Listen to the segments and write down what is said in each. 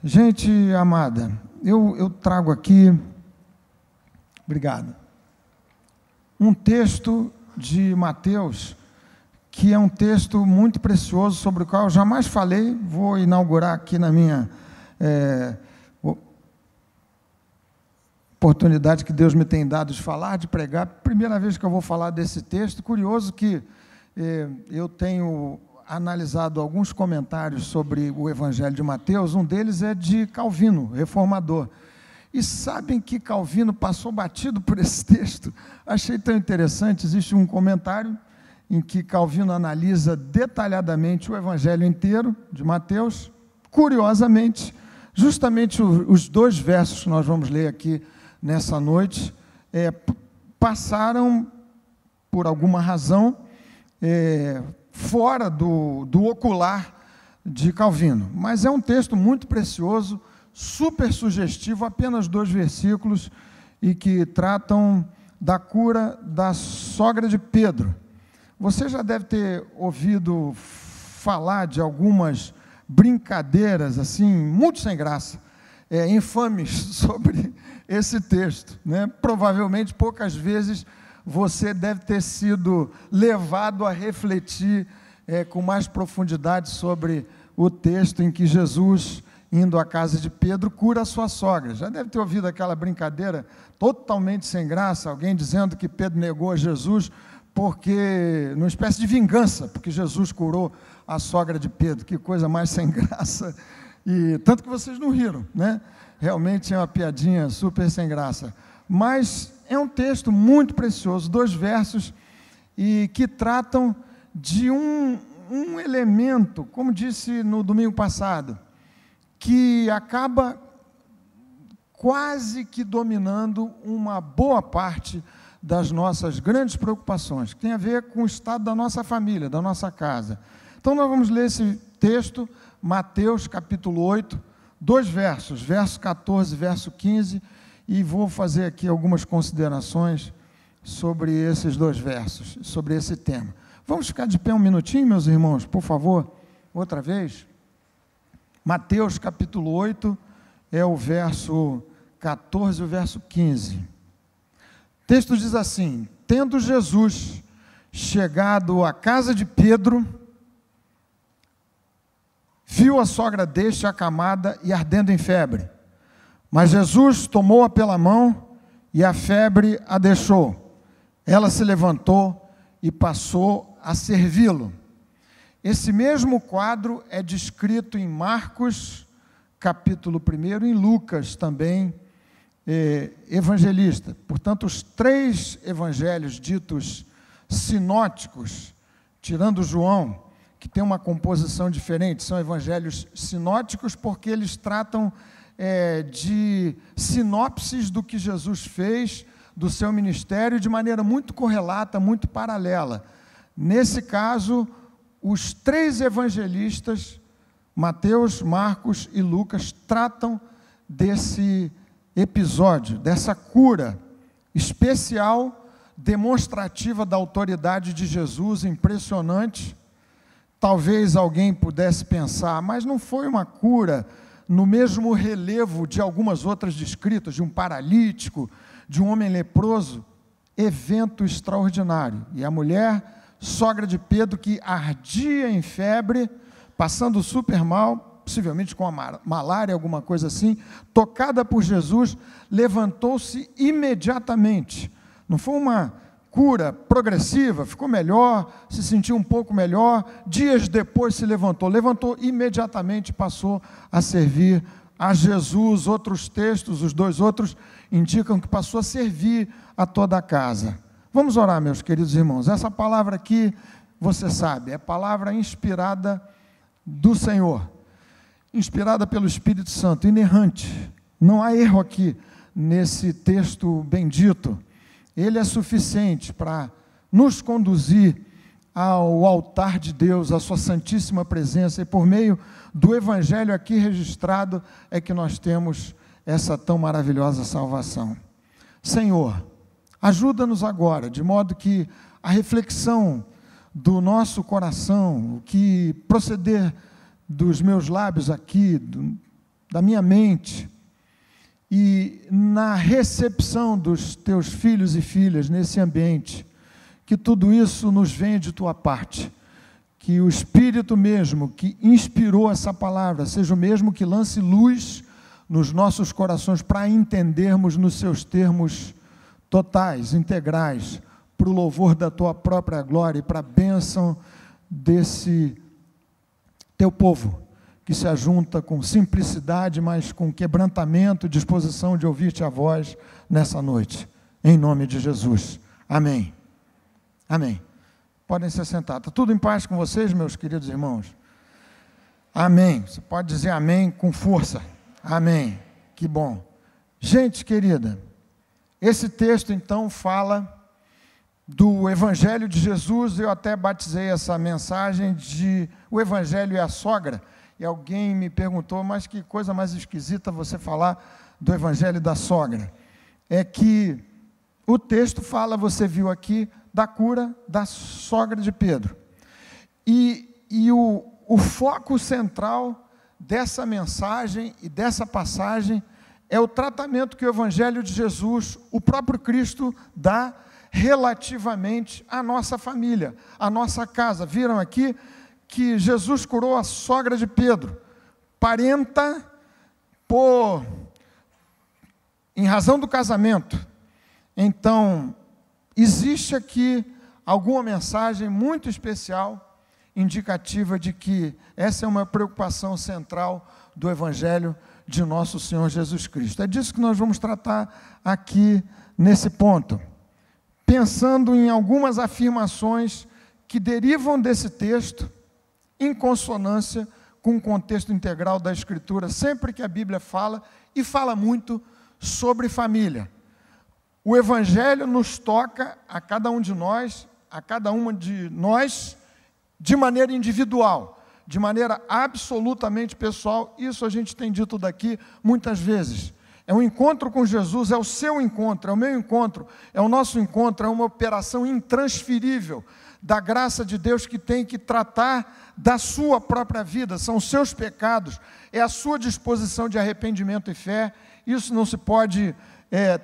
Gente amada, eu trago aqui, obrigado, um texto de Mateus, que é um texto muito precioso, sobre o qual eu jamais falei. Vou inaugurar aqui na minha oportunidade que Deus me tem dado de falar, de pregar. Primeira vez que eu vou falar desse texto. Curioso que eu tenho analisado alguns comentários sobre o Evangelho de Mateus. Um deles é de Calvino, reformador. E sabem que Calvino passou batido por esse texto? Achei tão interessante. Existe um comentário em que Calvino analisa detalhadamente o Evangelho inteiro de Mateus. Curiosamente, justamente os dois versos que nós vamos ler aqui nessa noite passaram, por alguma razão, fora do ocular de Calvino. Mas é um texto muito precioso, super sugestivo, apenas 2 versículos, e que tratam da cura da sogra de Pedro. Você já deve ter ouvido falar de algumas brincadeiras, assim, muito sem graça, infames sobre esse texto, né? Provavelmente, poucas vezes, você deve ter sido levado a refletir com mais profundidade sobre o texto em que Jesus, indo à casa de Pedro, cura a sua sogra. Já deve ter ouvido aquela brincadeira totalmente sem graça, alguém dizendo que Pedro negou a Jesus porque, numa espécie de vingança, porque Jesus curou a sogra de Pedro. Que coisa mais sem graça. E tanto que vocês não riram, né? Realmente é uma piadinha super sem graça. Mas é um texto muito precioso, 2 versos, e que tratam de um elemento, como disse no domingo passado, que acaba quase que dominando uma boa parte das nossas grandes preocupações, que tem a ver com o estado da nossa família, da nossa casa. Então nós vamos ler esse texto, Mateus capítulo 8, 2 versos, verso 14, verso 15, e vou fazer aqui algumas considerações sobre esses 2 versos, sobre esse tema. Vamos ficar de pé um minutinho, meus irmãos, por favor, outra vez. Mateus capítulo 8, é o verso 14 e o verso 15. O texto diz assim: tendo Jesus chegado à casa de Pedro, viu a sogra deste acamada e ardendo em febre. Mas Jesus tomou-a pela mão e a febre a deixou. Ela se levantou e passou a servi-lo. Esse mesmo quadro é descrito em Marcos, capítulo 1, em Lucas também, evangelista. Portanto, os 3 evangelhos ditos sinóticos, tirando João, que tem uma composição diferente, são evangelhos sinóticos porque eles tratam de sinopses do que Jesus fez, do seu ministério, de maneira muito correlata, muito paralela. Nesse caso, os 3 evangelistas, Mateus, Marcos e Lucas, tratam desse episódio, dessa cura especial, demonstrativa da autoridade de Jesus, impressionante. Talvez alguém pudesse pensar, mas não foi uma cura no mesmo relevo de algumas outras descritas, de um paralítico, de um homem leproso? Evento extraordinário. E a mulher, sogra de Pedro, que ardia em febre, passando super mal, possivelmente com a malária, alguma coisa assim, tocada por Jesus, levantou-se imediatamente. Não foi uma cura progressiva, ficou melhor, se sentiu um pouco melhor, dias depois se levantou imediatamente, passou a servir a Jesus. Outros textos, os 2 outros, indicam que passou a servir a toda a casa. Vamos orar, meus queridos irmãos. Essa palavra aqui, você sabe, é palavra inspirada do Senhor, inspirada pelo Espírito Santo, inerrante. Não há erro aqui nesse texto bendito. Ele é suficiente para nos conduzir ao altar de Deus, à sua santíssima presença, e por meio do Evangelho aqui registrado, é que nós temos essa tão maravilhosa salvação. Senhor, ajuda-nos agora, de modo que a reflexão do nosso coração, o que proceder dos meus lábios aqui, da minha mente, e na recepção dos teus filhos e filhas nesse ambiente, que tudo isso nos venha de tua parte, que o Espírito mesmo que inspirou essa palavra seja o mesmo que lance luz nos nossos corações para entendermos nos seus termos totais, integrais, para o louvor da tua própria glória e para a bênção desse teu povo, que se ajunta com simplicidade, mas com quebrantamento e disposição de ouvir-te a voz nessa noite. Em nome de Jesus. Amém. Amém. Podem se sentar. Está tudo em paz com vocês, meus queridos irmãos? Amém. Você pode dizer amém com força. Amém. Que bom. Gente querida, esse texto então fala do Evangelho de Jesus. Eu até batizei essa mensagem de o Evangelho é a sogra. E alguém me perguntou, mas que coisa mais esquisita você falar do Evangelho da sogra. É que o texto fala, você viu aqui, da cura da sogra de Pedro. E o foco central dessa mensagem e dessa passagem é o tratamento que o Evangelho de Jesus, o próprio Cristo, dá relativamente à nossa família, à nossa casa. Viram aqui que Jesus curou a sogra de Pedro, parenta em razão do casamento. Então, existe aqui alguma mensagem muito especial, indicativa de que essa é uma preocupação central do Evangelho de nosso Senhor Jesus Cristo. É disso que nós vamos tratar aqui nesse ponto, pensando em algumas afirmações que derivam desse texto, em consonância com o contexto integral da Escritura, sempre que a Bíblia fala, e fala muito sobre família. O Evangelho nos toca a cada um de nós, a cada uma de nós, de maneira individual, de maneira absolutamente pessoal. Isso a gente tem dito daqui muitas vezes. É um encontro com Jesus, é o seu encontro, é o meu encontro, é o nosso encontro, é uma operação intransferível da graça de Deus que tem que tratar da sua própria vida, são os seus pecados, é a sua disposição de arrependimento e fé. Isso não se pode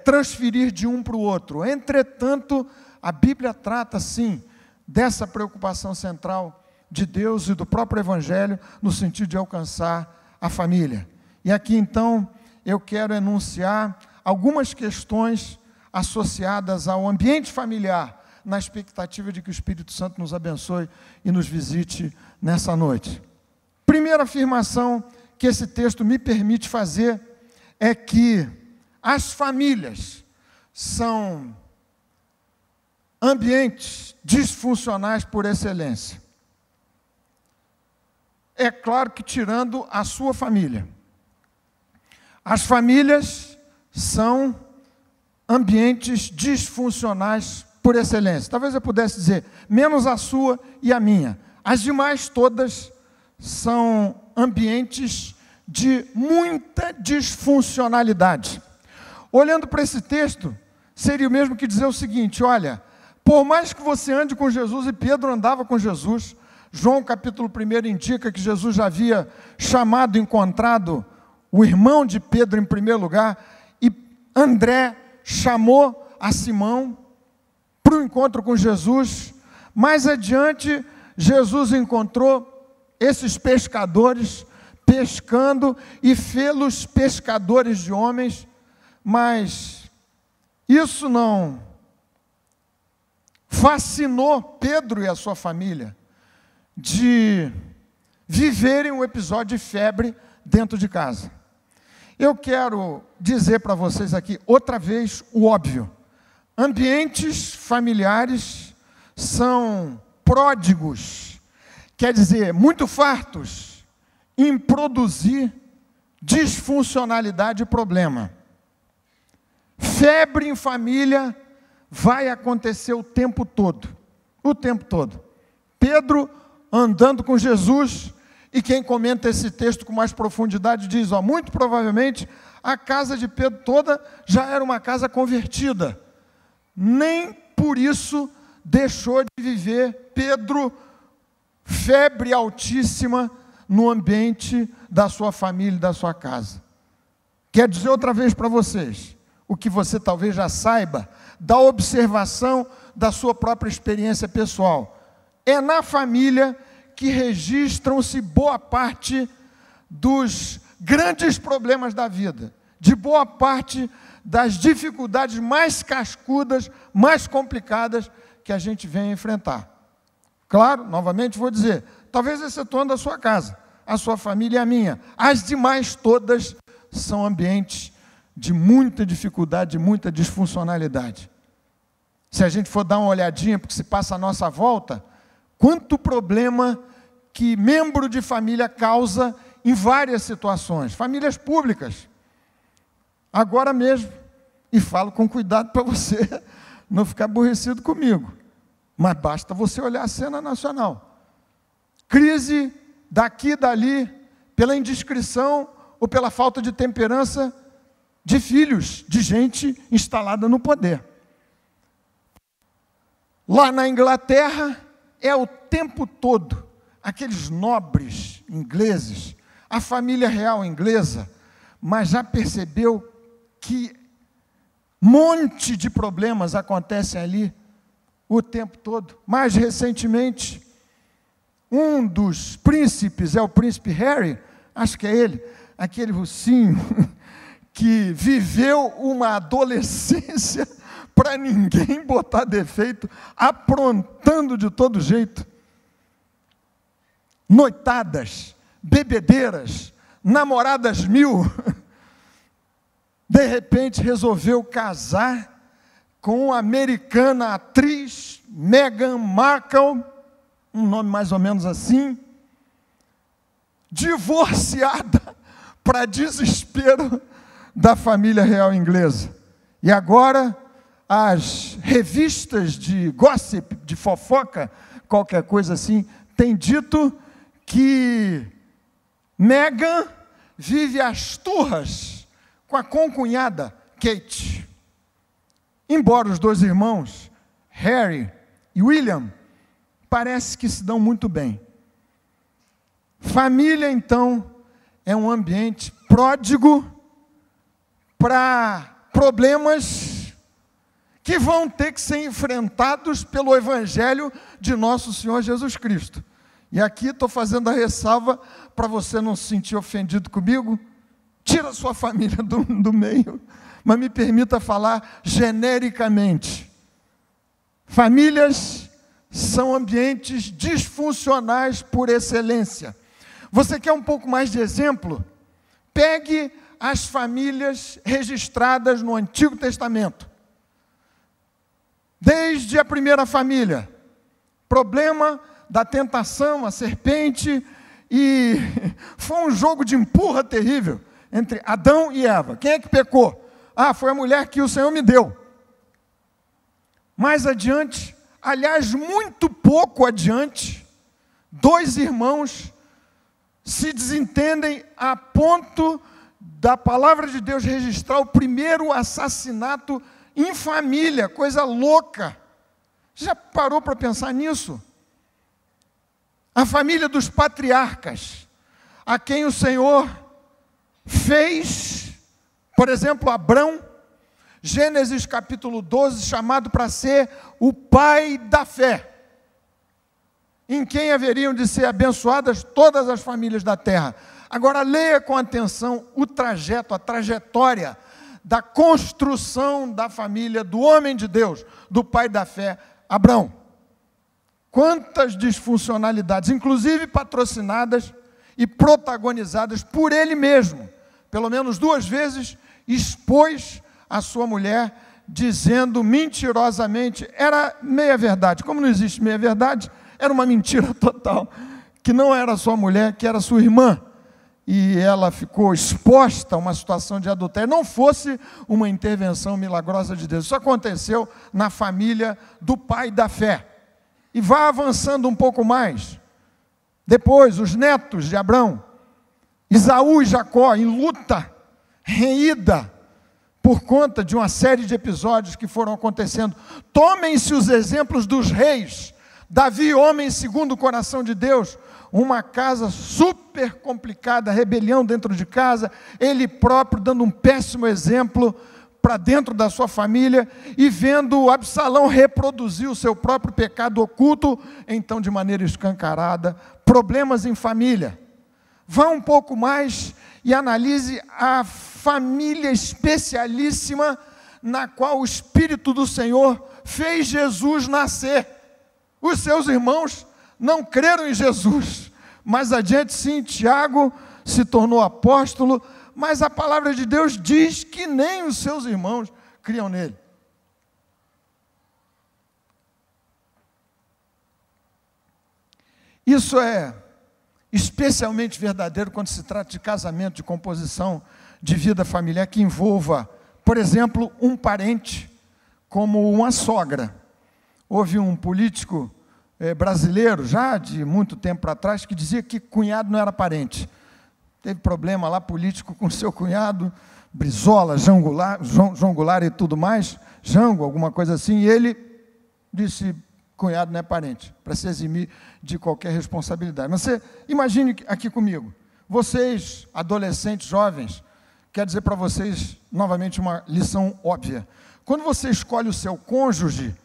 transferir de um para o outro. Entretanto, a Bíblia trata, sim, dessa preocupação central de Deus e do próprio Evangelho, no sentido de alcançar a família. E aqui, então, eu quero enunciar algumas questões associadas ao ambiente familiar, na expectativa de que o Espírito Santo nos abençoe e nos visite nessa noite. Primeira afirmação que esse texto me permite fazer é que as famílias são ambientes disfuncionais por excelência. É claro que tirando a sua família. As famílias são ambientes disfuncionais por excelência. Talvez eu pudesse dizer, menos a sua e a minha. As demais todas são ambientes de muita disfuncionalidade. Olhando para esse texto, seria o mesmo que dizer o seguinte: olha, por mais que você ande com Jesus, e Pedro andava com Jesus, João capítulo 1 indica que Jesus já havia chamado, encontrado o irmão de Pedro em primeiro lugar, e André chamou a Simão para o encontro com Jesus. Mais adiante, Jesus encontrou esses pescadores pescando e fê-los pescadores de homens, mas isso não fascinou Pedro e a sua família de viverem um episódio de febre dentro de casa. Eu quero dizer para vocês aqui, outra vez, o óbvio. Ambientes familiares são pródigos, quer dizer, muito fartos em produzir disfuncionalidade e problema. Febre em família vai acontecer o tempo todo. O tempo todo. Pedro andando com Jesus, e quem comenta esse texto com mais profundidade diz, muito provavelmente a casa de Pedro toda já era uma casa convertida. Nem por isso deixou de viver Pedro febre altíssima no ambiente da sua família e da sua casa. Quero dizer outra vez para vocês, o que você talvez já saiba, da observação da sua própria experiência pessoal. É na família que registram-se boa parte dos grandes problemas da vida, de boa parte das dificuldades mais cascudas, mais complicadas que a gente vem enfrentar. Claro, novamente vou dizer, talvez excetuando a sua casa, a sua família e a minha. As demais todas são ambientes de muita dificuldade, de muita disfuncionalidade. Se a gente for dar uma olhadinha porque se passa à nossa volta, quanto problema que membro de família causa em várias situações, famílias públicas. Agora mesmo, e falo com cuidado para você não ficar aborrecido comigo, mas basta você olhar a cena nacional. Crise daqui e dali, pela indiscrição ou pela falta de temperança de filhos, de gente instalada no poder. Lá na Inglaterra, é o tempo todo, aqueles nobres ingleses, a família real inglesa, mas já percebeu que monte de problemas acontecem ali o tempo todo. Mais recentemente, um dos príncipes, é o príncipe Harry, acho que é ele, aquele russinho, que viveu uma adolescência para ninguém botar defeito, aprontando de todo jeito. Noitadas, bebedeiras, namoradas mil. De repente resolveu casar com a americana atriz Meghan Markle, um nome mais ou menos assim, divorciada para desespero da família real inglesa. E agora as revistas de gossip, de fofoca, qualquer coisa assim, têm dito que Meghan vive às turras com a concunhada Kate. Embora os dois irmãos, Harry e William, parece que se dão muito bem. Família, então, é um ambiente pródigo para problemas que vão ter que ser enfrentados pelo Evangelho de nosso Senhor Jesus Cristo. E aqui estou fazendo a ressalva para você não se sentir ofendido comigo. Tira a sua família do meio, mas me permita falar genericamente. Famílias são ambientes disfuncionais por excelência. Você quer um pouco mais de exemplo? Pegue as famílias registradas no Antigo Testamento. Desde a primeira família, problema da tentação, a serpente, e foi um jogo de empurra terrível entre Adão e Eva. Quem é que pecou? Foi a mulher que o Senhor me deu. Mais adiante, aliás, muito pouco adiante, dois irmãos se desentendem a ponto da palavra de Deus registrar o primeiro assassinato em família, coisa louca. Já parou para pensar nisso? A família dos patriarcas, a quem o Senhor fez, por exemplo, Abrão, Gênesis capítulo 12, chamado para ser o pai da fé, em quem haveriam de ser abençoadas todas as famílias da terra. Agora leia com atenção o trajeto, a trajetória da construção da família do homem de Deus, do pai da fé, Abrão. Quantas disfuncionalidades, inclusive patrocinadas e protagonizadas por ele mesmo. Pelo menos 2 vezes expôs a sua mulher, dizendo mentirosamente, era meia verdade. Como não existe meia verdade, era uma mentira total, que não era sua mulher, que era sua irmã. E ela ficou exposta a uma situação de adultério, não fosse uma intervenção milagrosa de Deus. Isso aconteceu na família do pai da fé. E vai avançando um pouco mais. Depois, os netos de Abrão, Esaú e Jacó, em luta, reída, por conta de uma série de episódios que foram acontecendo. Tomem-se os exemplos dos reis Davi, homem segundo o coração de Deus, uma casa super complicada, rebelião dentro de casa, ele próprio dando um péssimo exemplo para dentro da sua família, e vendo Absalão reproduzir o seu próprio pecado oculto, então de maneira escancarada, problemas em família. Vá um pouco mais e analise a família especialíssima na qual o Espírito do Senhor fez Jesus nascer. Os seus irmãos não creram em Jesus, mas adiante sim, Tiago se tornou apóstolo, mas a palavra de Deus diz que nem os seus irmãos criam nele. Isso é especialmente verdadeiro quando se trata de casamento, de composição de vida familiar que envolva, por exemplo, um parente, como uma sogra. Houve um político brasileiro, já de muito tempo atrás, que dizia que cunhado não era parente. Teve problema lá político com seu cunhado, Brizola, João Goulart e tudo mais, Jango, alguma coisa assim, e ele disse: cunhado não é parente, para se eximir de qualquer responsabilidade. Mas você imagine aqui comigo, vocês, adolescentes, jovens, quero dizer para vocês, novamente, uma lição óbvia. Quando você escolhe o seu cônjuge,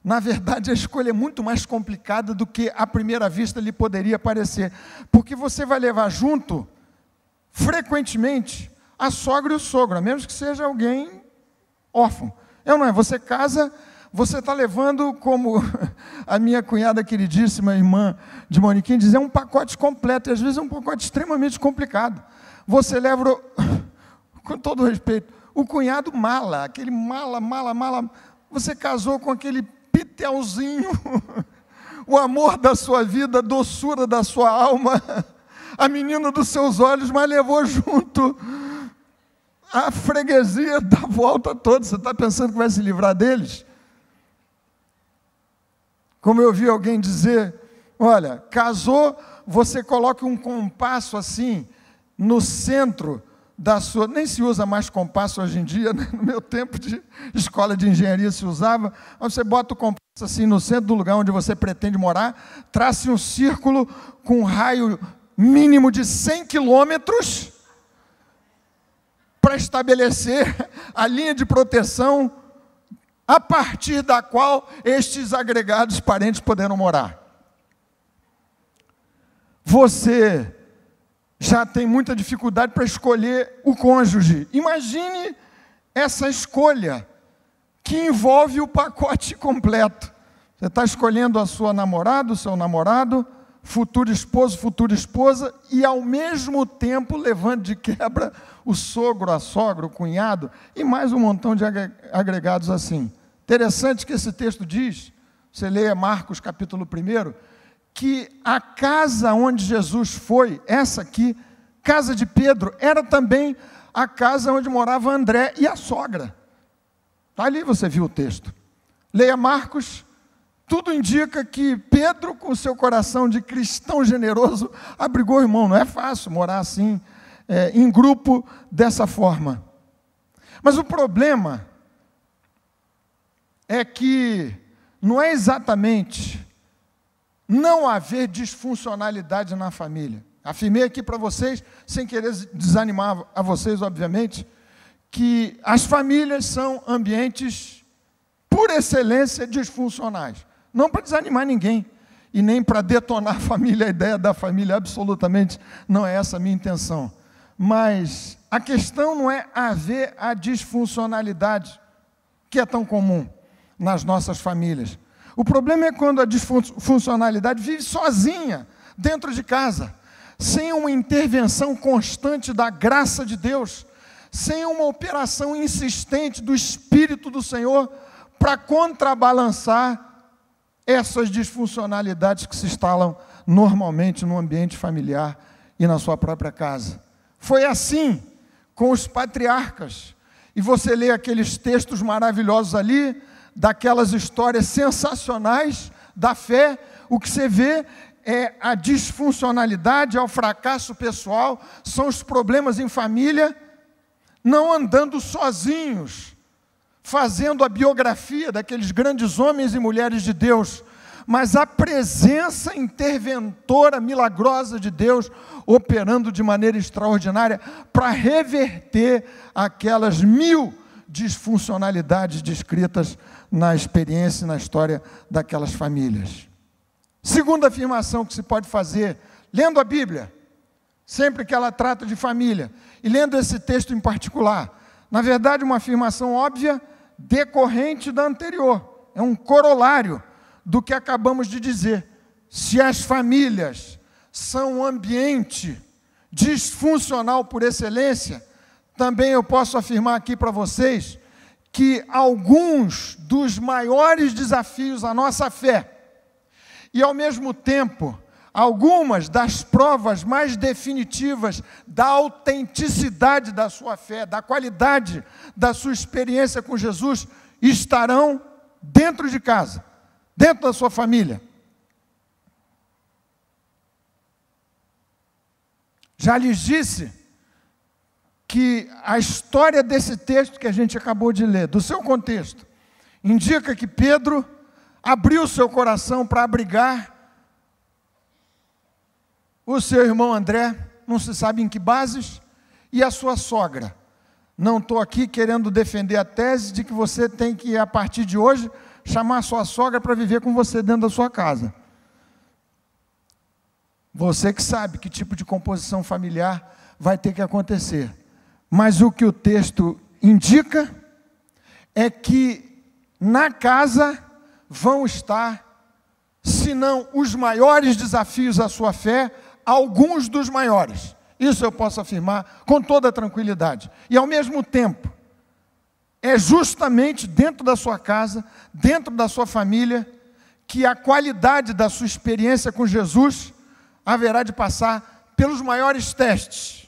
na verdade, a escolha é muito mais complicada do que à primeira vista lhe poderia parecer, porque você vai levar junto, frequentemente, a sogra e o sogro, a menos que seja alguém órfão. Não é? Você casa, você está levando, como a minha cunhada queridíssima, irmã de Moniquinha, diz, é um pacote completo, e às vezes é um pacote extremamente complicado. Você leva, com todo respeito, o cunhado mala, aquele mala, você casou com aquele pitelzinho, o amor da sua vida, a doçura da sua alma, a menina dos seus olhos, mas levou junto a freguesia da volta toda. Você está pensando que vai se livrar deles? Como eu ouvi alguém dizer, olha, casou, você coloca um compasso assim, no centro da sua, nem se usa mais compasso hoje em dia, né? No meu tempo de escola de engenharia se usava, mas você bota o compasso assim no centro do lugar onde você pretende morar, trace um círculo com um raio mínimo de 100 quilômetros para estabelecer a linha de proteção a partir da qual estes agregados parentes poderão morar. Você já tem muita dificuldade para escolher o cônjuge. Imagine essa escolha que envolve o pacote completo. Você está escolhendo a sua namorada, o seu namorado, futuro esposo, futura esposa, e ao mesmo tempo levando de quebra o sogro, a sogra, o cunhado, e mais um montão de agregados assim. Interessante que esse texto diz, você leia Marcos capítulo 1, que a casa onde Jesus foi, essa aqui, casa de Pedro, era também a casa onde morava André e a sogra. Ali você viu o texto. Leia Marcos, tudo indica que Pedro, com seu coração de cristão generoso, abrigou o irmão. Não é fácil morar assim, em grupo, dessa forma. Mas o problema é que não é exatamente não haver disfuncionalidade na família. Afirmei aqui para vocês, sem querer desanimar a vocês, obviamente, que as famílias são ambientes, por excelência, disfuncionais. Não para desanimar ninguém, e nem para detonar a família, a ideia da família, absolutamente não é essa a minha intenção. Mas a questão não é haver a disfuncionalidade, que é tão comum nas nossas famílias. O problema é quando a disfuncionalidade vive sozinha, dentro de casa, sem uma intervenção constante da graça de Deus, sem uma operação insistente do Espírito do Senhor para contrabalançar essas disfuncionalidades que se instalam normalmente no ambiente familiar e na sua própria casa. Foi assim com os patriarcas. E você lê aqueles textos maravilhosos ali, daquelas histórias sensacionais da fé, o que você vê é a disfuncionalidade, é o fracasso pessoal, são os problemas em família, não andando sozinhos, fazendo a biografia daqueles grandes homens e mulheres de Deus, mas a presença interventora, milagrosa de Deus, operando de maneira extraordinária para reverter aquelas 1000 disfuncionalidades descritas na experiência e na história daquelas famílias. Segunda afirmação que se pode fazer, lendo a Bíblia, sempre que ela trata de família, e lendo esse texto em particular, na verdade uma afirmação óbvia, decorrente da anterior, é um corolário do que acabamos de dizer. Se as famílias são um ambiente disfuncional por excelência, também eu posso afirmar aqui para vocês que alguns dos maiores desafios à nossa fé e, ao mesmo tempo, algumas das provas mais definitivas da autenticidade da sua fé, da qualidade da sua experiência com Jesus, estarão dentro de casa, dentro da sua família. Já lhes disse que a história desse texto que a gente acabou de ler, do seu contexto, indica que Pedro abriu seu coração para abrigar o seu irmão André, não se sabe em que bases, e a sua sogra. Não estou aqui querendo defender a tese de que você tem que, a partir de hoje, chamar a sua sogra para viver com você dentro da sua casa. Você que sabe que tipo de composição familiar vai ter que acontecer. Mas o que o texto indica é que na casa vão estar, se não os maiores desafios à sua fé, alguns dos maiores. Isso eu posso afirmar com toda tranquilidade. E ao mesmo tempo, é justamente dentro da sua casa, dentro da sua família, que a qualidade da sua experiência com Jesus haverá de passar pelos maiores testes.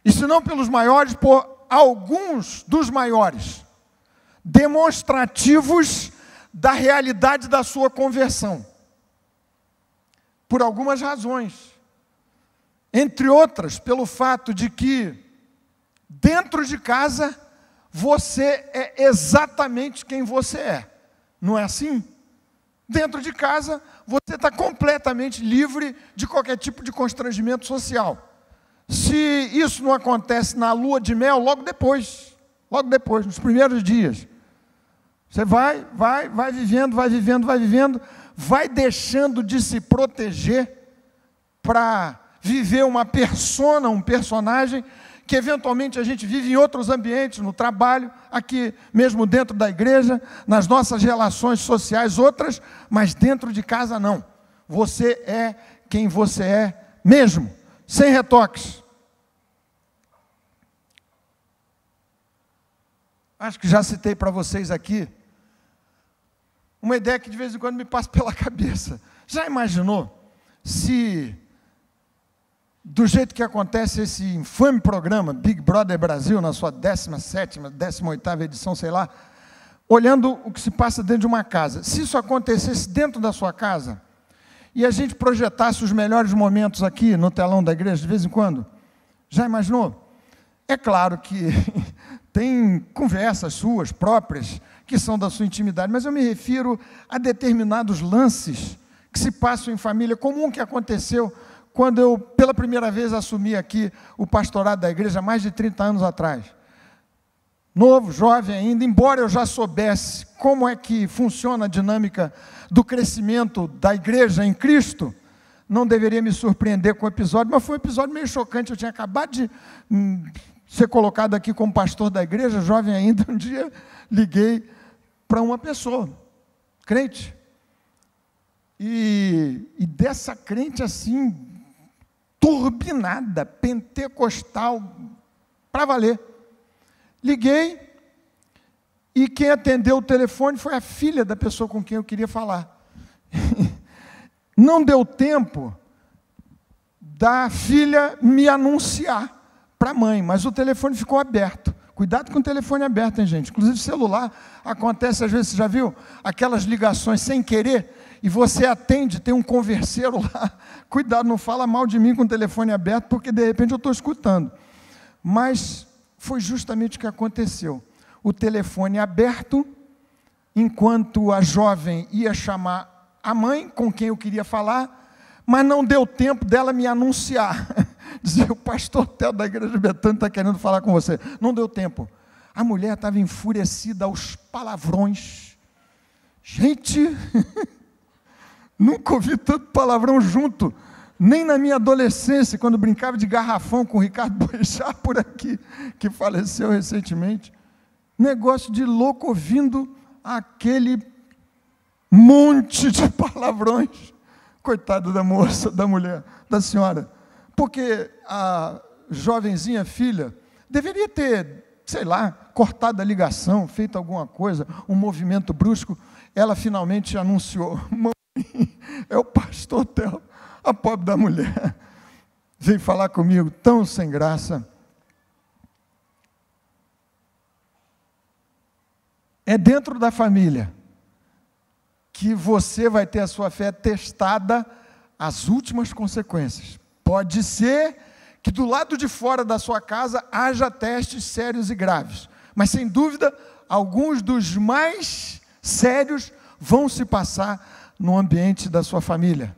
E se não pelos maiores, por alguns dos maiores, demonstrativos da realidade da sua conversão. Por algumas razões. Entre outras, pelo fato de que, dentro de casa, você é exatamente quem você é. Não é assim? Dentro de casa, você está completamente livre de qualquer tipo de constrangimento social. Se isso não acontece na lua de mel, logo depois, nos primeiros dias. Você vai vivendo, vai deixando de se proteger para viver uma persona, um personagem, que eventualmente a gente vive em outros ambientes, no trabalho, aqui mesmo dentro da igreja, nas nossas relações sociais, outras, mas dentro de casa não. Você é quem você é mesmo, sem retoques. Acho que já citei para vocês aqui uma ideia que de vez em quando me passa pela cabeça. Já imaginou se, do jeito que acontece esse infame programa, Big Brother Brasil, na sua 17ª, 18ª edição, sei lá, olhando o que se passa dentro de uma casa. Se isso acontecesse dentro da sua casa, e a gente projetasse os melhores momentos aqui no telão da igreja, de vez em quando, já imaginou? É claro que tem conversas suas próprias, que são da sua intimidade, mas eu me refiro a determinados lances que se passam em família, como um que aconteceu quando eu, pela primeira vez, assumi aqui o pastorado da igreja, há mais de 30 anos atrás. Novo, jovem ainda, embora eu já soubesse como é que funciona a dinâmica do crescimento da igreja em Cristo, não deveria me surpreender com o episódio, mas foi um episódio meio chocante. Eu tinha acabado de ser colocado aqui como pastor da igreja, jovem ainda, um dia liguei para uma pessoa, crente, e dessa crente assim, turbinada, pentecostal, para valer. Liguei, e quem atendeu o telefone foi a filha da pessoa com quem eu queria falar. Não deu tempo da filha me anunciar para a mãe, mas o telefone ficou aberto. Cuidado com o telefone aberto, hein, gente? Inclusive celular, acontece às vezes, você já viu? Aquelas ligações sem querer, e você atende, tem um converseiro lá. Cuidado, não fala mal de mim com o telefone aberto, porque de repente eu estou escutando. Mas foi justamente o que aconteceu. O telefone aberto, enquanto a jovem ia chamar a mãe com quem eu queria falar, mas não deu tempo dela me anunciar. Dizer, o pastor Theo da igreja de Betânia está querendo falar com você. Não deu tempo. A mulher estava enfurecida aos palavrões. Gente, nunca ouvi tanto palavrão junto. Nem na minha adolescência, quando brincava de garrafão com o Ricardo Boechat por aqui, que faleceu recentemente. Negócio de louco ouvindo aquele monte de palavrões. Coitado da moça, da mulher, da senhora. Porque a jovenzinha filha deveria ter, sei lá, cortado a ligação, feito alguma coisa, um movimento brusco. Ela finalmente anunciou: mãe, é o pastor Theo. A pobre da mulher veio falar comigo, tão sem graça. É dentro da família que você vai ter a sua fé testada às últimas consequências. Pode ser que do lado de fora da sua casa haja testes sérios e graves, mas sem dúvida, alguns dos mais sérios vão se passar no ambiente da sua família.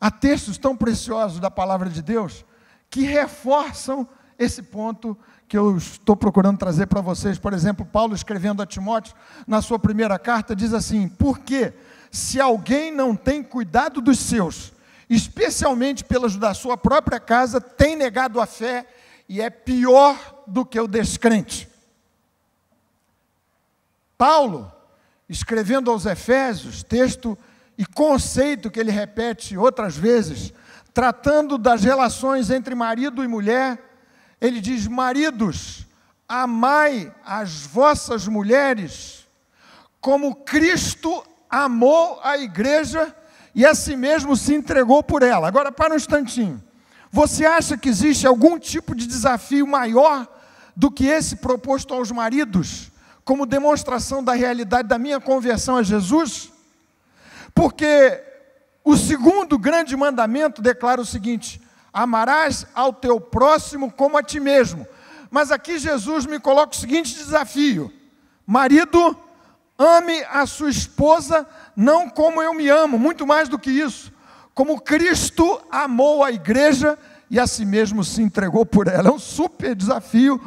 Há textos tão preciosos da palavra de Deus que reforçam esse ponto que eu estou procurando trazer para vocês. Por exemplo, Paulo, escrevendo a Timóteo, na sua primeira carta, diz assim: porque se alguém não tem cuidado dos seus, especialmente pelos da sua própria casa, tem negado a fé e é pior do que o descrente. Paulo, escrevendo aos Efésios, texto e conceito que ele repete outras vezes, tratando das relações entre marido e mulher, ele diz: maridos, amai as vossas mulheres como Cristo amou a igreja e a si mesmo se entregou por ela. Agora, para um instantinho. Você acha que existe algum tipo de desafio maior do que esse proposto aos maridos, como demonstração da realidade da minha conversão a Jesus? Porque o segundo grande mandamento declara o seguinte: amarás ao teu próximo como a ti mesmo. Mas aqui Jesus me coloca o seguinte desafio: marido, ame a sua esposa não como eu me amo, muito mais do que isso, como Cristo amou a igreja e a si mesmo se entregou por ela. É um super desafio.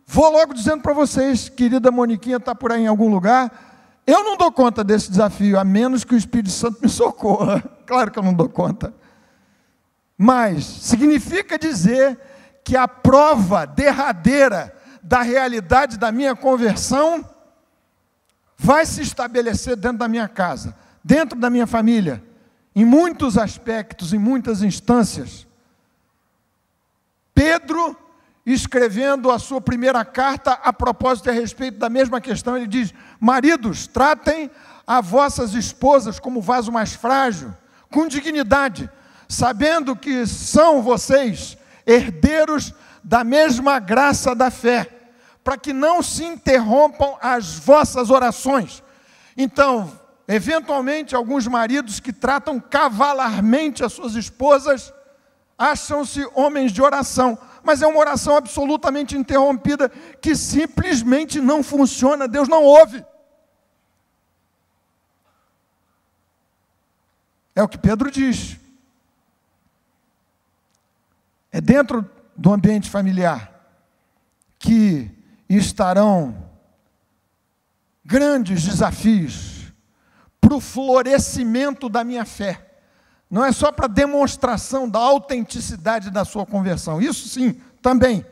Vou logo dizendo para vocês, querida Moniquinha está por aí em algum lugar, eu não dou conta desse desafio, a menos que o Espírito Santo me socorra. Claro que eu não dou conta. Mas significa dizer que a prova derradeira da realidade da minha conversão vai se estabelecer dentro da minha casa, dentro da minha família, em muitos aspectos, em muitas instâncias. Pedro, escrevendo a sua primeira carta a propósito e a respeito da mesma questão, ele diz: maridos, tratem as vossas esposas como vaso mais frágil, com dignidade, sabendo que são vocês herdeiros da mesma graça da fé, para que não se interrompam as vossas orações. Então, eventualmente, alguns maridos que tratam cavalarmente as suas esposas acham-se homens de oração, mas é uma oração absolutamente interrompida, que simplesmente não funciona, Deus não ouve. É o que Pedro diz. É dentro do ambiente familiar que estarão grandes desafios para o florescimento da minha fé. Não é só para demonstração da autenticidade da sua conversão, isso sim, também.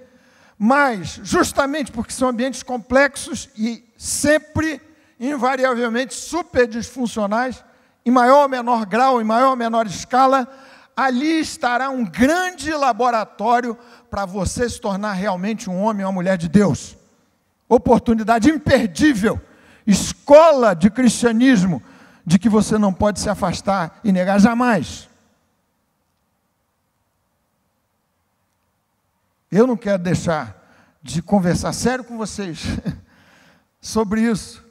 Mas, justamente porque são ambientes complexos e sempre, invariavelmente, super disfuncionais, em maior ou menor grau, em maior ou menor escala, ali estará um grande laboratório para você se tornar realmente um homem ou uma mulher de Deus. Oportunidade imperdível, escola de cristianismo, de que você não pode se afastar e negar jamais. Eu não quero deixar de conversar sério com vocês sobre isso.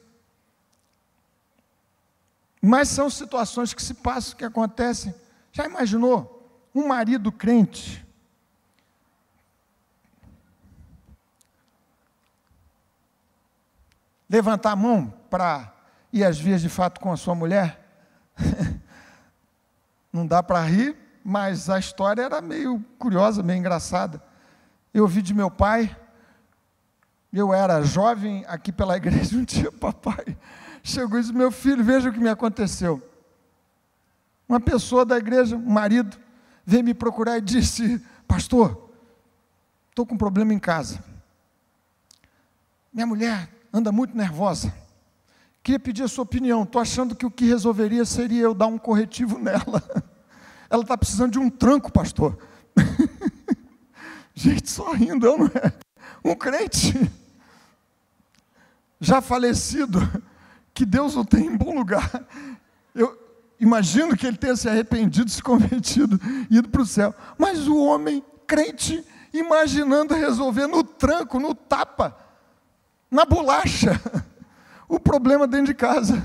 Mas são situações que se passam, que acontecem. Já imaginou um marido crente levantar a mão para ir às vias de fato com a sua mulher? Não dá para rir, mas a história era meio curiosa, meio engraçada. Eu ouvi de meu pai, eu era jovem aqui pela igreja, um dia papai chegou e disse: meu filho, veja o que me aconteceu. Uma pessoa da igreja, um marido, veio me procurar e disse: pastor, estou com um problema em casa. Minha mulher anda muito nervosa. Queria pedir a sua opinião. Estou achando que o que resolveria seria eu dar um corretivo nela. Ela está precisando de um tranco, pastor. Gente, só rindo, eu não é. Um crente já falecido, que Deus o tem em bom lugar. Eu imagino que ele tenha se arrependido, se convertido, ido para o céu. Mas o homem crente, imaginando resolver no tranco, no tapa, na bolacha, o problema dentro de casa.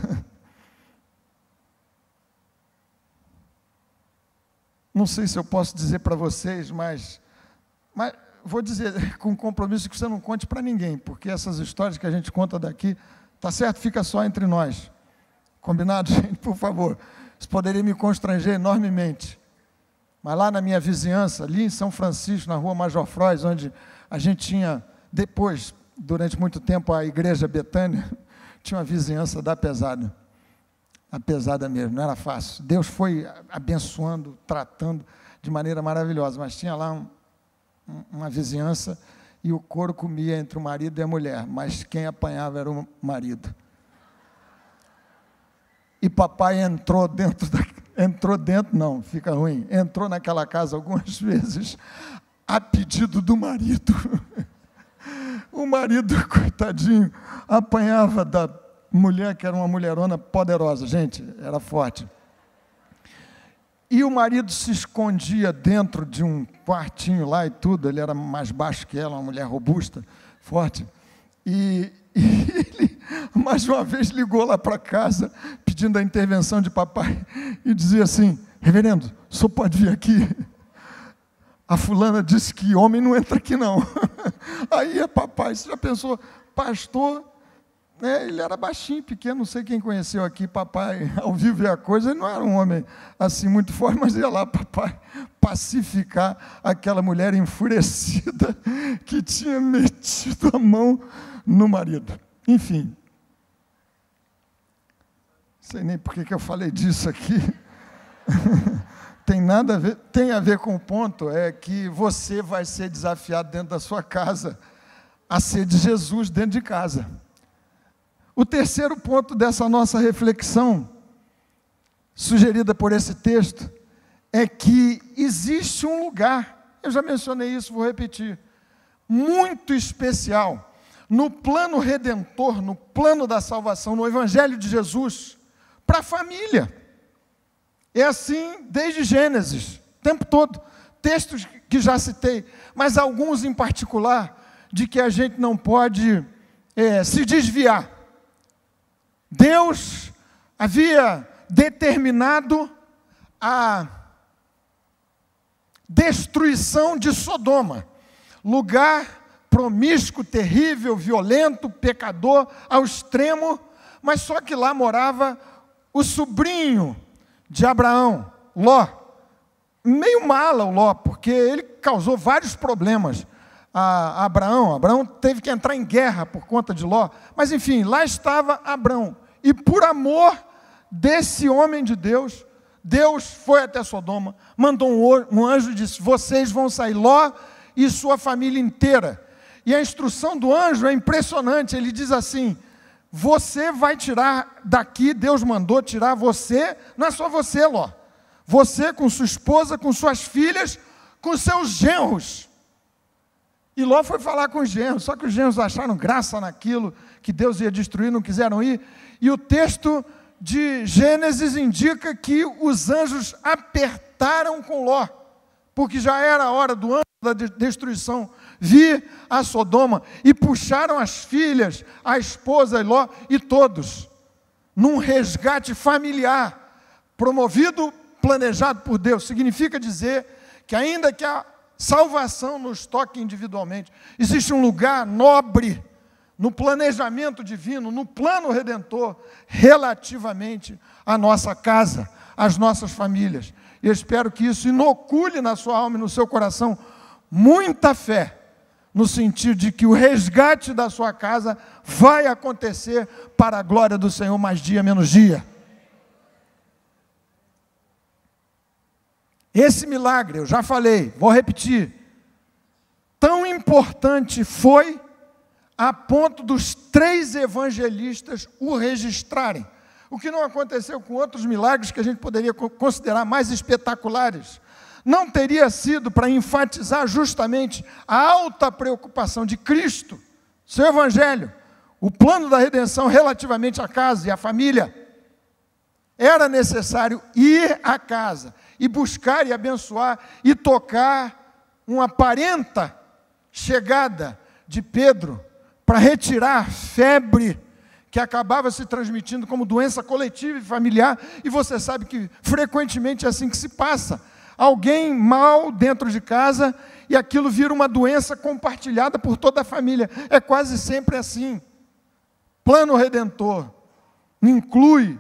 Não sei se eu posso dizer para vocês, mas vou dizer com compromisso que você não conte para ninguém, porque essas histórias que a gente conta daqui, tá certo? Fica só entre nós. Combinado, gente? Por favor. Isso poderia me constranger enormemente. Mas lá na minha vizinhança, ali em São Francisco, na rua Major Frois, onde a gente tinha, depois, durante muito tempo, a igreja Betânia, tinha uma vizinhança da pesada. A pesada mesmo, não era fácil. Deus foi abençoando, tratando de maneira maravilhosa, mas tinha lá uma vizinhança e o couro comia entre o marido e a mulher, mas quem apanhava era o marido. E papai entrou naquela casa algumas vezes, a pedido do marido. O marido, coitadinho, apanhava da mulher, que era uma mulherona poderosa, gente, era forte. E o marido se escondia dentro de um quartinho lá e tudo, ele era mais baixo que ela, uma mulher robusta, forte. E ele, mais uma vez, ligou lá para casa, pedindo a intervenção de papai, e dizia assim: reverendo, o senhor pode vir aqui? A fulana disse que homem não entra aqui não. Aí papai, você já pensou, pastor, né, ele era baixinho, pequeno, não sei quem conheceu aqui, papai, ao vivo a coisa, ele não era um homem assim muito forte, mas ia lá, papai, pacificar aquela mulher enfurecida que tinha metido a mão no marido. Enfim, não sei nem por que eu falei disso aqui. Tem nada a ver, tem a ver com o ponto, é que você vai ser desafiado dentro da sua casa a ser de Jesus dentro de casa. O terceiro ponto dessa nossa reflexão, sugerida por esse texto, é que existe um lugar, eu já mencionei isso, vou repetir, muito especial, no plano redentor, no plano da salvação, no Evangelho de Jesus, para a família. É assim desde Gênesis, o tempo todo, textos que já citei, mas alguns em particular, de que a gente não pode se desviar. Deus havia determinado a destruição de Sodoma, lugar promíscuo, terrível, violento, pecador ao extremo, mas só que lá morava o sobrinho de Abraão, Ló. Meio mala o Ló, porque ele causou vários problemas a Abraão. Abraão teve que entrar em guerra por conta de Ló. Mas enfim, lá estava Abraão. E por amor desse homem de Deus, Deus foi até Sodoma, mandou um anjo e disse: vocês vão sair, Ló e sua família inteira. E a instrução do anjo é impressionante, ele diz assim: você vai tirar daqui, Deus mandou tirar você, não é só você, Ló, você com sua esposa, com suas filhas, com seus genros. E Ló foi falar com os genros, só que os genros acharam graça naquilo que Deus ia destruir, não quiseram ir. E o texto de Gênesis indica que os anjos apertaram com Ló, porque já era a hora do anjo da destruição vir a Sodoma, e puxaram as filhas, a esposa e Ló, e todos, num resgate familiar, promovido, planejado por Deus. Significa dizer que ainda que a salvação nos toque individualmente, existe um lugar nobre no planejamento divino, no plano redentor, relativamente à nossa casa, às nossas famílias. E eu espero que isso inocule na sua alma e no seu coração muita fé, no sentido de que o resgate da sua casa vai acontecer para a glória do Senhor, mais dia menos dia. Esse milagre, eu já falei, vou repetir, tão importante foi a ponto dos 3 evangelistas o registrarem. O que não aconteceu com outros milagres que a gente poderia considerar mais espetaculares. Não teria sido para enfatizar justamente a alta preocupação de Cristo, seu evangelho, o plano da redenção relativamente à casa e à família. Era necessário ir à casa e buscar e abençoar e tocar uma aparenta chegada de Pedro para retirar a febre que acabava se transmitindo como doença coletiva e familiar, e você sabe que frequentemente é assim que se passa. Alguém mal dentro de casa e aquilo vira uma doença compartilhada por toda a família. É quase sempre assim. Plano redentor inclui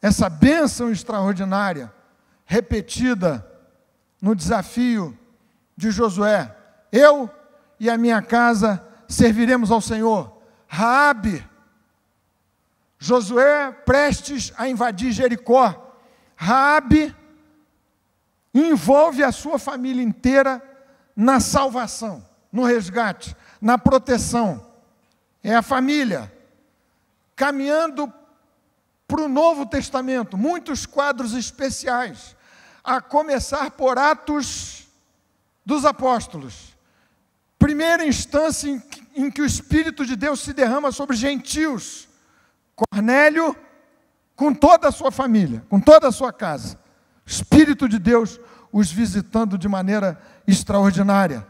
essa bênção extraordinária, repetida no desafio de Josué. Eu e a minha casa serviremos ao Senhor. Raabe, Josué prestes a invadir Jericó. Raabe envolve a sua família inteira na salvação, no resgate, na proteção. É a família caminhando para o Novo Testamento, muitos quadros especiais, a começar por Atos dos Apóstolos. Primeira instância em que o Espírito de Deus se derrama sobre gentios. Cornélio, com toda a sua família, com toda a sua casa. O Espírito de Deus os visitando de maneira extraordinária.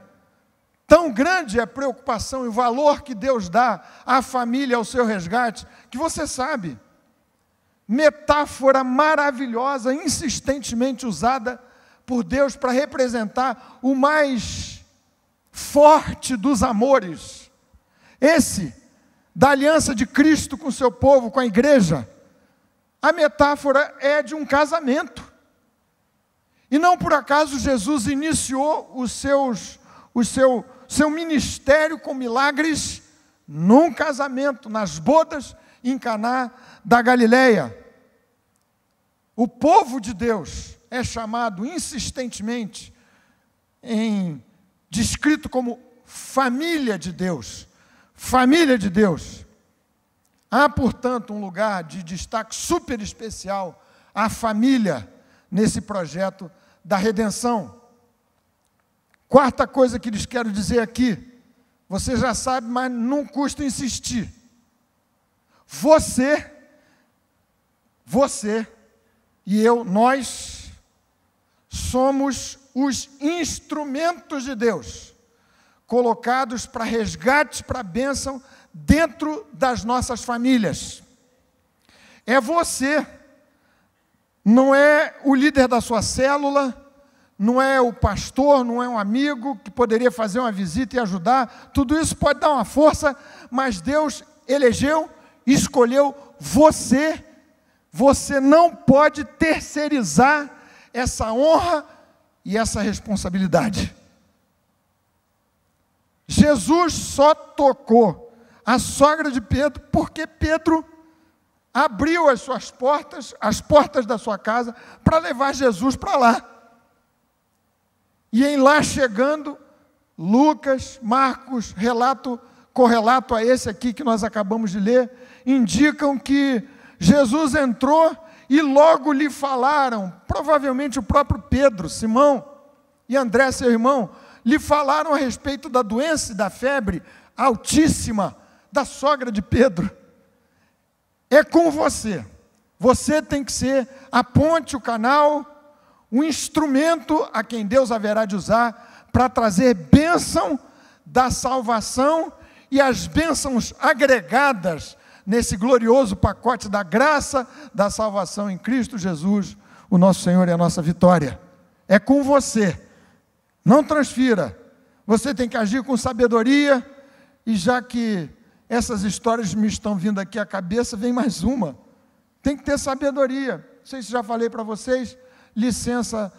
Tão grande é a preocupação e o valor que Deus dá à família, ao seu resgate, que você sabe, metáfora maravilhosa, insistentemente usada por Deus para representar o mais forte dos amores. Esse da aliança de Cristo com o seu povo, com a igreja. A metáfora é de um casamento. E não por acaso Jesus iniciou o seu ministério com milagres num casamento, nas bodas em Caná da Galileia. O povo de Deus é chamado insistentemente, descrito como família de Deus. Família de Deus. Há, portanto, um lugar de destaque super especial à família nesse projeto da redenção. Quarta coisa que lhes quero dizer aqui, você já sabe, mas não custa insistir. Você e eu, nós somos os instrumentos de Deus, colocados para resgate, para bênção, dentro das nossas famílias. É você, não é o líder da sua célula, não é o pastor, não é um amigo que poderia fazer uma visita e ajudar. Tudo isso pode dar uma força, mas Deus elegeu, escolheu você. Você não pode terceirizar essa honra e essa responsabilidade. Jesus só tocou a sogra de Pedro porque Pedro abriu as suas portas, as portas da sua casa, para levar Jesus para lá. E em lá chegando, Lucas, Marcos, correlato a esse aqui que nós acabamos de ler, indicam que Jesus entrou e logo lhe falaram, provavelmente o próprio Pedro, Simão e André, seu irmão, lhe falaram a respeito da doença e da febre altíssima da sogra de Pedro. É com você. Você tem que ser a ponte, o canal, o instrumento a quem Deus haverá de usar para trazer bênção da salvação e as bênçãos agregadas nesse glorioso pacote da graça da salvação em Cristo Jesus, o nosso Senhor e a nossa vitória. É com você. Não transfira. Você tem que agir com sabedoria, e já que essas histórias me estão vindo aqui à cabeça, vem mais uma. Tem que ter sabedoria. Não sei se já falei para vocês, licença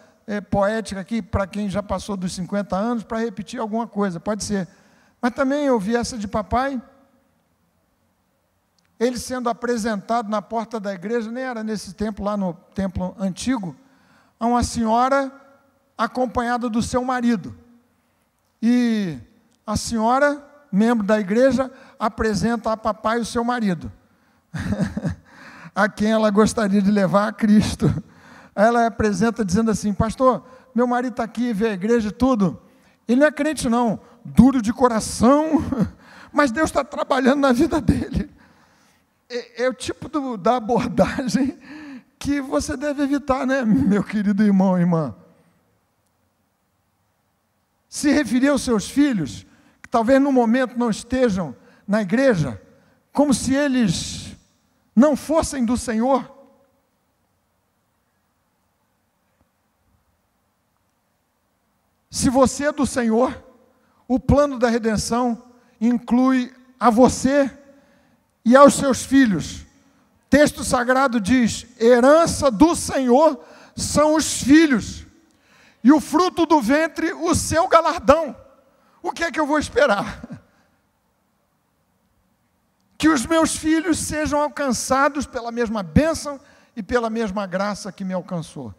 poética aqui, para quem já passou dos 50 anos, para repetir alguma coisa, pode ser. Mas também eu vi essa de papai, ele sendo apresentado na porta da igreja, nem era nesse templo, lá no templo antigo, a uma senhora acompanhada do seu marido. E a senhora, membro da igreja, apresenta a papai o seu marido, a quem ela gostaria de levar a Cristo. Ela apresenta dizendo assim: pastor, meu marido está aqui, vê a igreja e tudo, ele não é crente não, duro de coração, mas Deus está trabalhando na vida dele. É o tipo da abordagem que você deve evitar, né, meu querido irmão e irmã? Se referir aos seus filhos, que talvez no momento não estejam na igreja, como se eles não fossem do Senhor. Se você é do Senhor, o plano da redenção inclui a você e aos seus filhos. O texto sagrado diz: herança do Senhor são os filhos, e o fruto do ventre o seu galardão. O que é que eu vou esperar? Que os meus filhos sejam alcançados pela mesma bênção e pela mesma graça que me alcançou.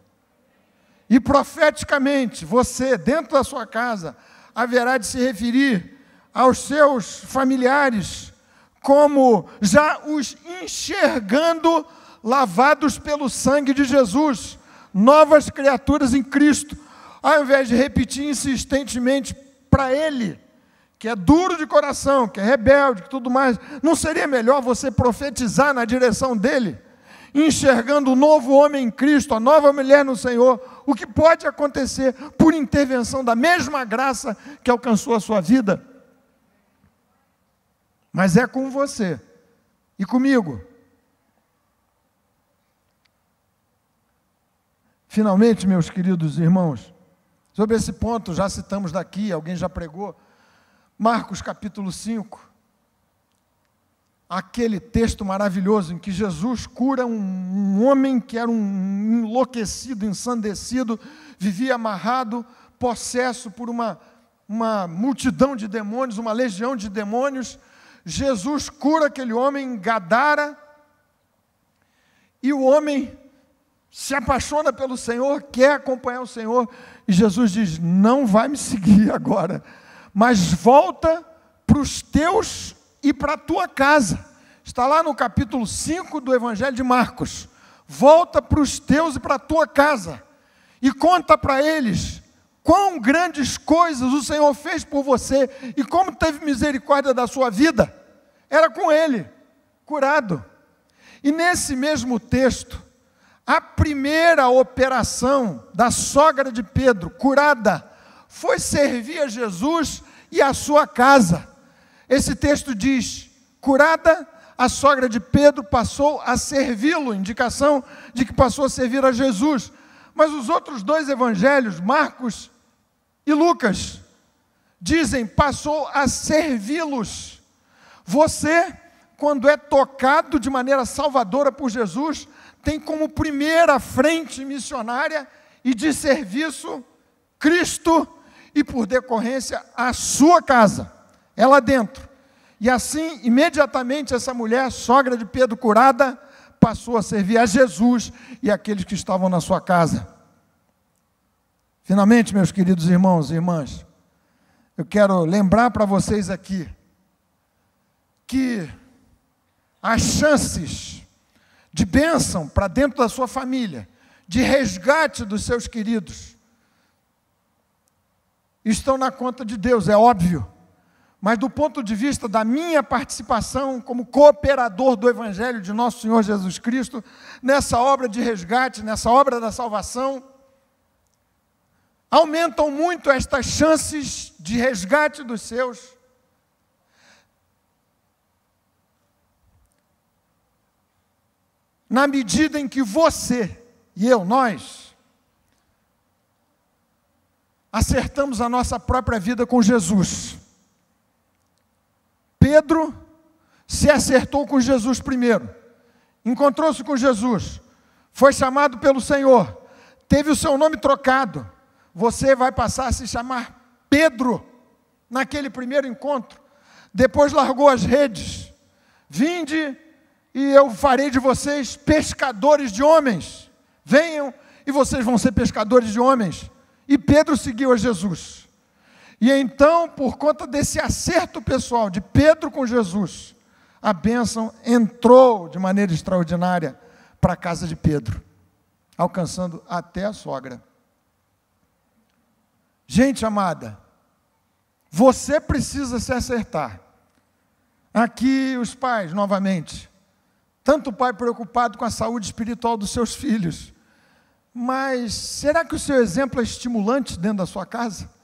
E profeticamente, você, dentro da sua casa, haverá de se referir aos seus familiares como já os enxergando lavados pelo sangue de Jesus, novas criaturas em Cristo, ao invés de repetir insistentemente para ele, que é duro de coração, que é rebelde, que tudo mais. Não seria melhor você profetizar na direção dele, enxergando o novo homem em Cristo, a nova mulher no Senhor, o que pode acontecer por intervenção da mesma graça que alcançou a sua vida? Mas é com você e comigo. Finalmente, meus queridos irmãos, sobre esse ponto, já citamos daqui, alguém já pregou, Marcos capítulo 5, aquele texto maravilhoso em que Jesus cura um homem que era um enlouquecido, ensandecido, vivia amarrado, possesso por uma multidão de demônios, uma legião de demônios. Jesus cura aquele homem em Gadara, e o homem se apaixona pelo Senhor, quer acompanhar o Senhor, e Jesus diz: não vai me seguir agora, mas volta para os teus e para a tua casa. Está lá no capítulo 5 do Evangelho de Marcos. Volta para os teus e para a tua casa, e conta para eles quão grandes coisas o Senhor fez por você, e como teve misericórdia da sua vida. Era com ele, curado. E nesse mesmo texto, a primeira operação da sogra de Pedro, curada, foi servir a Jesus e a sua casa. Esse texto diz: curada, a sogra de Pedro passou a servi-lo, indicação de que passou a servir a Jesus. Mas os outros dois evangelhos, Marcos e Lucas, dizem: passou a servi-los. Você, quando é tocado de maneira salvadora por Jesus, tem como primeira frente missionária e de serviço Cristo, e por decorrência a sua casa, é lá dentro. E assim, imediatamente, essa mulher, sogra de Pedro curada, passou a servir a Jesus e aqueles que estavam na sua casa. Finalmente, meus queridos irmãos e irmãs, eu quero lembrar para vocês aqui que as chances de bênção para dentro da sua família, de resgate dos seus queridos, estão na conta de Deus, é óbvio. Mas do ponto de vista da minha participação como cooperador do Evangelho de nosso Senhor Jesus Cristo, nessa obra de resgate, nessa obra da salvação, aumentam muito estas chances de resgate dos seus. Na medida em que você e eu, nós, acertamos a nossa própria vida com Jesus. Pedro se acertou com Jesus primeiro, encontrou-se com Jesus, foi chamado pelo Senhor, teve o seu nome trocado. Você vai passar a se chamar Pedro, naquele primeiro encontro. Depois largou as redes. Vinde e eu farei de vocês pescadores de homens. Venham e vocês vão ser pescadores de homens. E Pedro seguiu a Jesus. E então, por conta desse acerto pessoal de Pedro com Jesus, a bênção entrou de maneira extraordinária para a casa de Pedro, alcançando até a sogra. Gente amada, você precisa se acertar. Aqui os pais, novamente, tanto o pai preocupado com a saúde espiritual dos seus filhos, mas será que o seu exemplo é estimulante dentro da sua casa?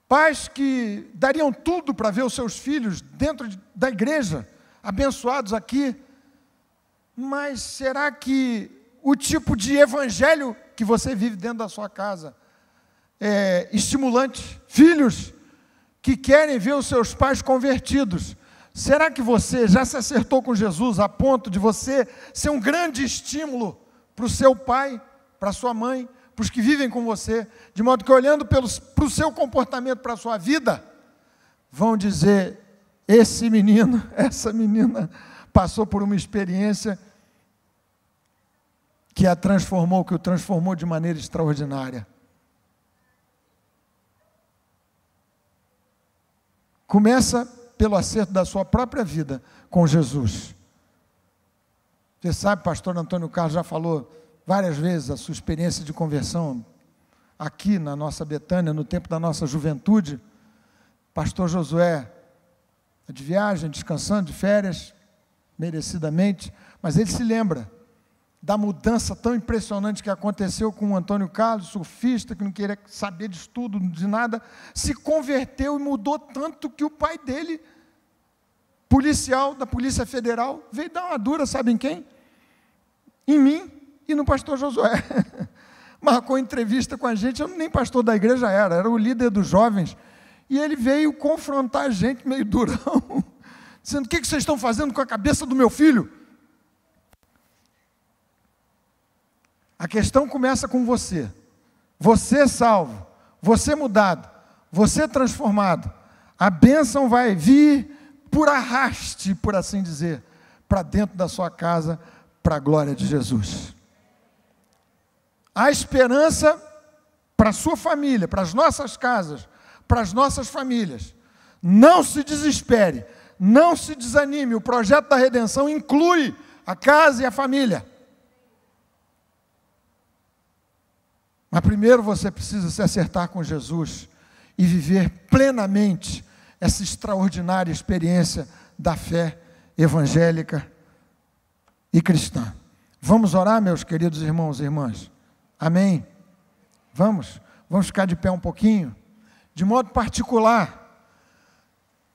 Pais que dariam tudo para ver os seus filhos dentro da igreja, abençoados aqui, mas será que o tipo de evangelho que você vive dentro da sua casa é estimulante? Filhos que querem ver os seus pais convertidos, será que você já se acertou com Jesus a ponto de você ser um grande estímulo para o seu pai, para a sua mãe, para os que vivem com você, de modo que olhando para o seu comportamento, para a sua vida, vão dizer, esse menino, essa menina passou por uma experiência que o transformou de maneira extraordinária. Começa pelo acerto da sua própria vida com Jesus. Você sabe, pastor Antônio Carlos já falou várias vezes a sua experiência de conversão aqui na nossa Betânia, no tempo da nossa juventude. Pastor Josué, de viagem, descansando, de férias, merecidamente, mas ele se lembra da mudança tão impressionante que aconteceu com o Antônio Carlos, surfista, que não queria saber de estudo, de nada, se converteu e mudou tanto que o pai dele, policial da Polícia Federal, veio dar uma dura, sabe em quem? Em mim e no pastor Josué. Marcou entrevista com a gente, eu nem pastor da igreja era o líder dos jovens, e ele veio confrontar a gente meio durão, dizendo, o que vocês estão fazendo com a cabeça do meu filho? A questão começa com você. Você salvo, você mudado, você transformado. A bênção vai vir por arraste, por assim dizer, para dentro da sua casa, para a glória de Jesus. Há esperança para a sua família, para as nossas casas, para as nossas famílias. Não se desespere, não se desanime. O projeto da redenção inclui a casa e a família. Mas primeiro você precisa se acertar com Jesus e viver plenamente essa extraordinária experiência da fé evangélica e cristã. Vamos orar, meus queridos irmãos e irmãs? Amém? Vamos ficar de pé um pouquinho? De modo particular,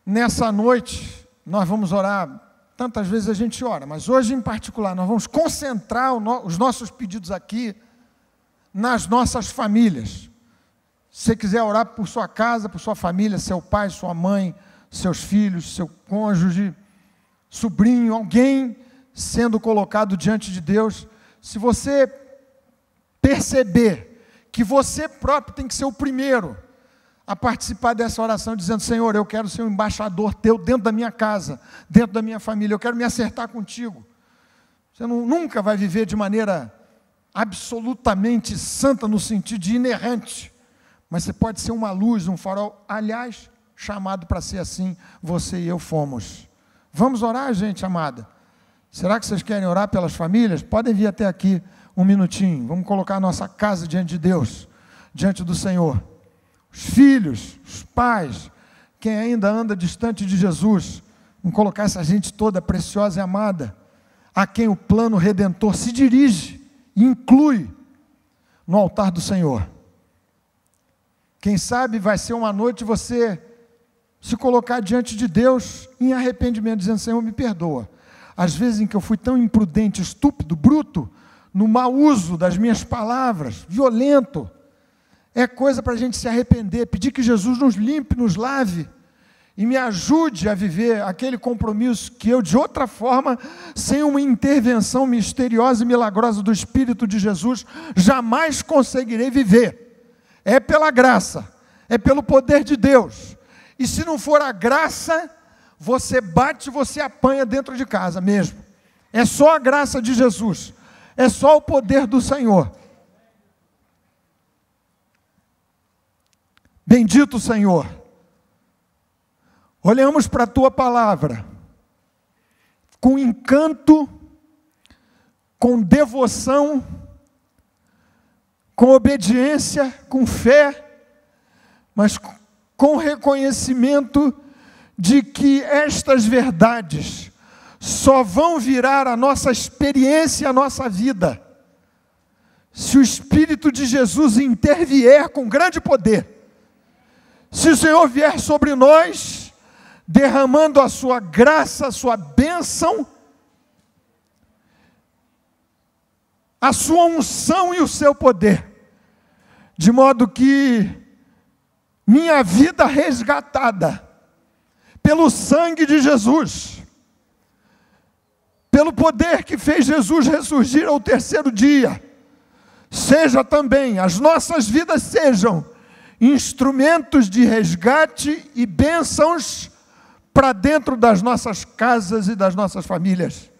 nessa noite, nós vamos orar, tantas vezes a gente ora, mas hoje em particular, nós vamos concentrar os nossos pedidos aqui, nas nossas famílias. Se você quiser orar por sua casa, por sua família, seu pai, sua mãe, seus filhos, seu cônjuge, sobrinho, alguém sendo colocado diante de Deus, se você perceber que você próprio tem que ser o primeiro a participar dessa oração, dizendo, Senhor, eu quero ser um embaixador teu dentro da minha casa, dentro da minha família, eu quero me acertar contigo. Você nunca vai viver de maneira absolutamente santa no sentido de inerrante, mas você pode ser uma luz, um farol, aliás, chamado para ser assim, você e eu fomos. Vamos orar, gente amada? Será que vocês querem orar pelas famílias? Podem vir até aqui um minutinho, vamos colocar a nossa casa diante de Deus, diante do Senhor. Os filhos, os pais, quem ainda anda distante de Jesus, vamos colocar essa gente toda preciosa e amada, a quem o plano redentor se dirige, e inclui no altar do Senhor. Quem sabe vai ser uma noite você se colocar diante de Deus em arrependimento, dizendo, Senhor, me perdoa. Às vezes em que eu fui tão imprudente, estúpido, bruto, no mau uso das minhas palavras, violento, é coisa para a gente se arrepender, pedir que Jesus nos limpe, nos lave, e me ajude a viver aquele compromisso que eu, de outra forma, sem uma intervenção misteriosa e milagrosa do Espírito de Jesus, jamais conseguirei viver. É pela graça, é pelo poder de Deus. E se não for a graça, você bate, você apanha dentro de casa mesmo. É só a graça de Jesus, é só o poder do Senhor. Bendito Senhor. Olhamos para a Tua palavra com encanto, com devoção, com obediência, com fé, mas com reconhecimento de que estas verdades só vão virar a nossa experiência, a nossa vida, se o Espírito de Jesus intervier com grande poder. Se o Senhor vier sobre nós, derramando a sua graça, a sua bênção, a sua unção e o seu poder, de modo que minha vida resgatada pelo sangue de Jesus, pelo poder que fez Jesus ressurgir ao terceiro dia, seja também, as nossas vidas sejam instrumentos de resgate e bênçãos para dentro das nossas casas e das nossas famílias.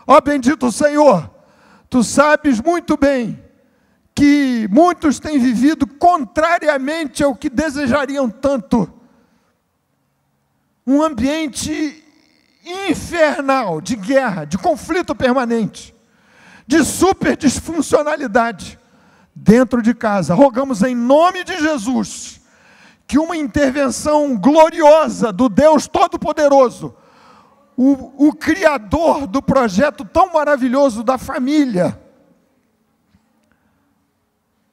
Ó bendito Senhor, Tu sabes muito bem que muitos têm vivido contrariamente ao que desejariam tanto. Um ambiente infernal de guerra, de conflito permanente, de super disfuncionalidade dentro de casa. Rogamos em nome de Jesus que uma intervenção gloriosa do Deus Todo-Poderoso, o Criador do projeto tão maravilhoso da família,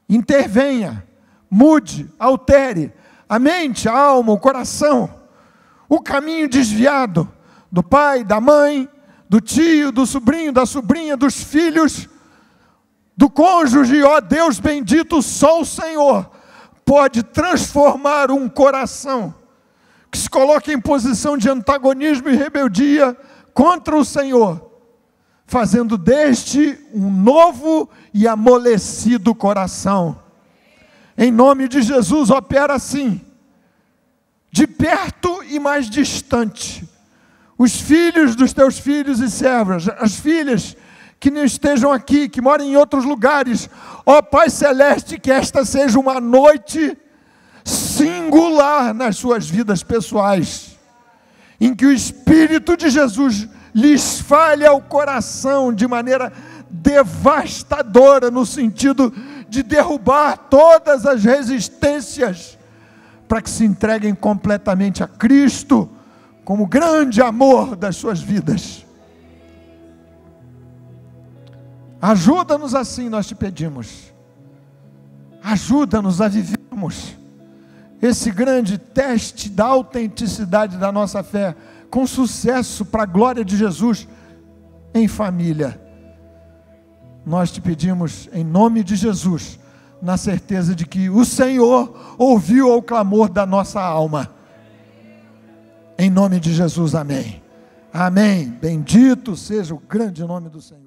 intervenha, mude, altere a mente, a alma, o coração, o caminho desviado do pai, da mãe, do tio, do sobrinho, da sobrinha, dos filhos, do cônjuge. Ó Deus bendito, só o Senhor pode transformar um coração que se coloca em posição de antagonismo e rebeldia contra o Senhor, fazendo deste um novo e amolecido coração. Em nome de Jesus, opera assim, de perto e mais distante, os filhos dos teus filhos e servas, as filhas que não estejam aqui, que moram em outros lugares. Ó Pai Celeste, que esta seja uma noite singular nas suas vidas pessoais, em que o Espírito de Jesus lhes fale ao coração de maneira devastadora, no sentido de derrubar todas as resistências, para que se entreguem completamente a Cristo, como grande amor das suas vidas. Ajuda-nos assim, nós te pedimos. Ajuda-nos a vivermos esse grande teste da autenticidade da nossa fé, com sucesso, para a glória de Jesus, em família. Nós te pedimos, em nome de Jesus, na certeza de que o Senhor ouviu o clamor da nossa alma. Em nome de Jesus, amém. Amém. Bendito seja o grande nome do Senhor.